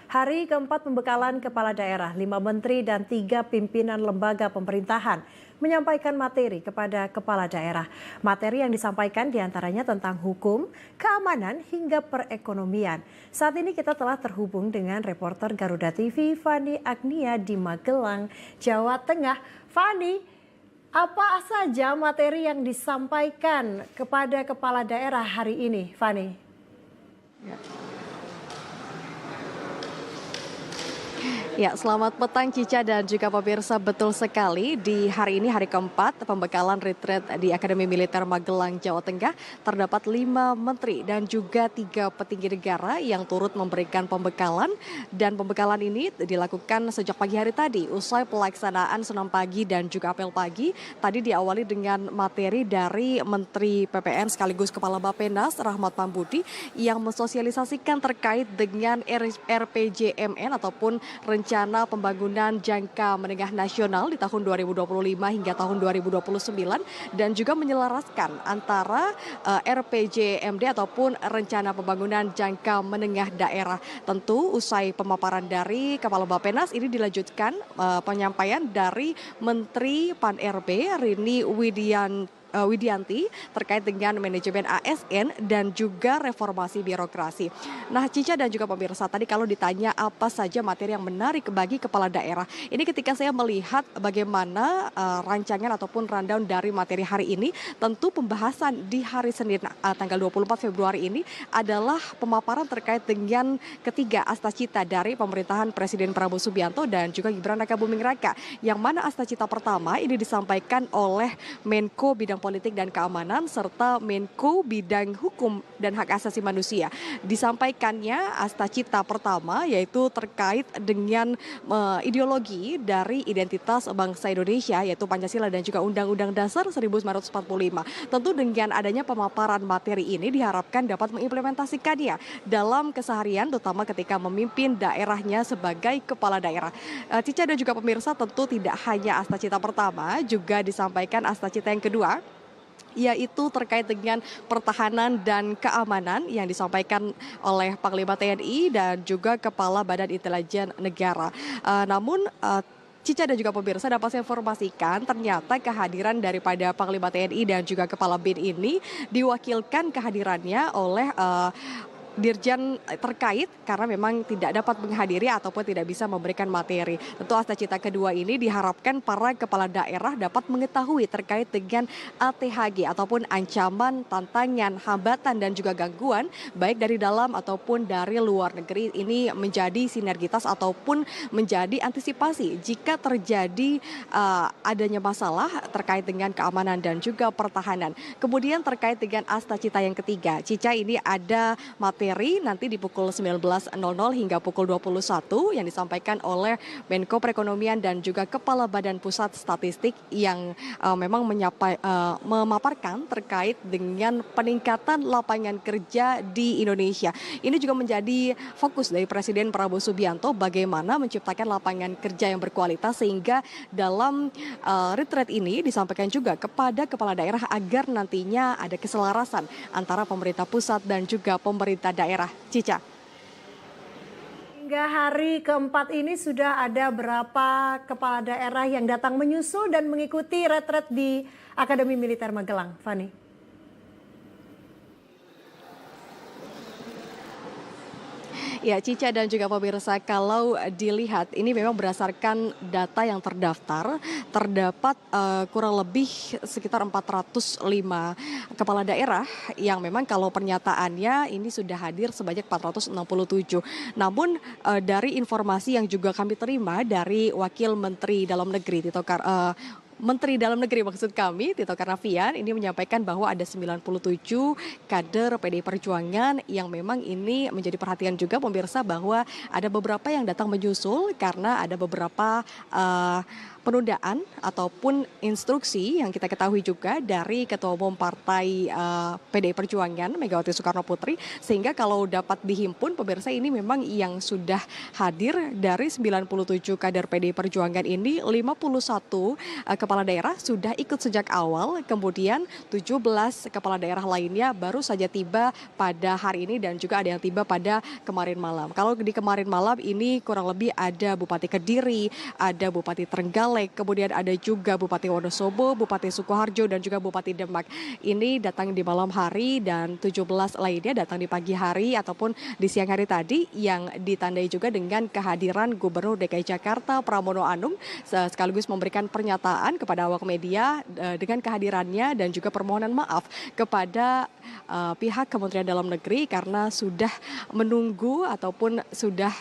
Hari keempat pembekalan kepala daerah, 5 menteri dan 3 pimpinan lembaga pemerintahan menyampaikan materi kepada kepala daerah. Materi yang disampaikan diantaranya tentang hukum, keamanan, hingga perekonomian. Saat ini kita telah terhubung dengan reporter Garuda TV, Fani Agnia di Magelang, Jawa Tengah. Fani, apa saja materi yang disampaikan kepada kepala daerah hari ini, Fani? Ya, selamat petang Cica dan juga pemirsa. Betul sekali, di hari ini hari keempat pembekalan retreat di Akademi Militer Magelang, Jawa Tengah, terdapat 5 menteri dan juga 3 petinggi negara yang turut memberikan pembekalan. Dan pembekalan ini dilakukan sejak pagi hari tadi, usai pelaksanaan senam pagi dan juga apel pagi. Tadi diawali dengan materi dari Menteri PPN sekaligus Kepala Bappenas, Rahmat Pambudi, yang mensosialisasikan terkait dengan RPJMN ataupun Rencana Pembangunan Jangka Menengah Nasional di tahun 2025 hingga tahun 2029 dan juga menyelaraskan antara RPJMD ataupun Rencana Pembangunan Jangka Menengah Daerah. Tentu usai pemaparan dari Kepala Bappenas ini dilanjutkan penyampaian dari Menteri Pan-RB Rini Widianti terkait dengan manajemen ASN dan juga reformasi birokrasi. Nah, Cica dan juga pemirsa, tadi kalau ditanya apa saja materi yang menarik bagi kepala daerah, ini ketika saya melihat bagaimana rancangan ataupun rundown dari materi hari ini, tentu pembahasan di hari Senin tanggal 24 Februari ini adalah pemaparan terkait dengan ketiga astacita dari pemerintahan Presiden Prabowo Subianto dan juga Gibran Rakabuming Raka, yang mana astacita pertama ini disampaikan oleh Menko Bidang Politik dan Keamanan serta Menko Bidang Hukum dan Hak Asasi Manusia. Disampaikannya astacita pertama yaitu terkait dengan ideologi dari identitas bangsa Indonesia, yaitu Pancasila dan juga Undang-Undang Dasar 1945. Tentu dengan adanya pemaparan materi ini diharapkan dapat mengimplementasikannya dalam keseharian, terutama ketika memimpin daerahnya sebagai kepala daerah. Cica dan juga pemirsa, tentu tidak hanya astacita pertama, juga disampaikan astacita yang kedua, yaitu terkait dengan pertahanan dan keamanan yang disampaikan oleh Panglima TNI dan juga Kepala Badan Intelijen Negara. Namun Cica dan juga pemirsa, dapat saya informasikan ternyata kehadiran daripada Panglima TNI dan juga Kepala BIN ini diwakilkan kehadirannya oleh Dirjen terkait karena memang tidak dapat menghadiri ataupun tidak bisa memberikan materi. Tentu astacita kedua ini diharapkan para kepala daerah dapat mengetahui terkait dengan ATHG ataupun ancaman, tantangan, hambatan dan juga gangguan baik dari dalam ataupun dari luar negeri. Ini menjadi sinergitas ataupun menjadi antisipasi jika terjadi adanya masalah terkait dengan keamanan dan juga pertahanan. Kemudian terkait dengan astacita yang ketiga, Cica, ini ada materi nanti di pukul 19.00 hingga pukul 21 yang disampaikan oleh Menko Perekonomian dan juga Kepala Badan Pusat Statistik yang memang memaparkan terkait dengan peningkatan lapangan kerja di Indonesia. Ini juga menjadi fokus dari Presiden Prabowo Subianto, bagaimana menciptakan lapangan kerja yang berkualitas, sehingga dalam retreat ini disampaikan juga kepada kepala daerah agar nantinya ada keselarasan antara pemerintah pusat dan juga pemerintah daerah. Cica. Hingga hari keempat ini sudah ada berapa kepala daerah yang datang menyusul dan mengikuti retret di Akademi Militer Magelang, Fani? Ya, Cica dan juga pemirsa, kalau dilihat ini memang berdasarkan data yang terdaftar, terdapat kurang lebih sekitar 405 kepala daerah yang memang kalau pernyataannya ini sudah hadir sebanyak 467. Namun dari informasi yang juga kami terima dari Wakil Menteri Dalam Negeri Menteri Dalam Negeri maksud kami, Tito Karnavian, ini menyampaikan bahwa ada 97 kader PDI Perjuangan yang memang ini menjadi perhatian juga pemirsa, bahwa ada beberapa yang datang menyusul karena ada beberapa penundaan ataupun instruksi yang kita ketahui juga dari Ketua Umum Partai PDI Perjuangan Megawati Soekarno Putri, sehingga kalau dapat dihimpun pemirsa, ini memang yang sudah hadir dari 97 kader PDI Perjuangan ini, 51 kepala daerah sudah ikut sejak awal, kemudian 17 kepala daerah lainnya baru saja tiba pada hari ini dan juga ada yang tiba pada kemarin malam. Kalau di kemarin malam ini kurang lebih ada Bupati Kediri, ada Bupati Trenggalek, kemudian ada juga Bupati Wonosobo, Bupati Sukoharjo dan juga Bupati Demak. Ini datang di malam hari dan 17 lainnya datang di pagi hari ataupun di siang hari tadi, yang ditandai juga dengan kehadiran Gubernur DKI Jakarta Pramono Anung sekaligus memberikan pernyataan kepada awak media dengan kehadirannya dan juga permohonan maaf kepada pihak Kementerian Dalam Negeri karena sudah menunggu ataupun sudah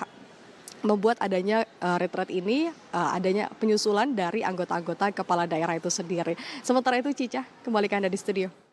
membuat adanya retret ini, adanya penyusulan dari anggota-anggota kepala daerah itu sendiri. Sementara itu Cica, kembali ke Anda di studio.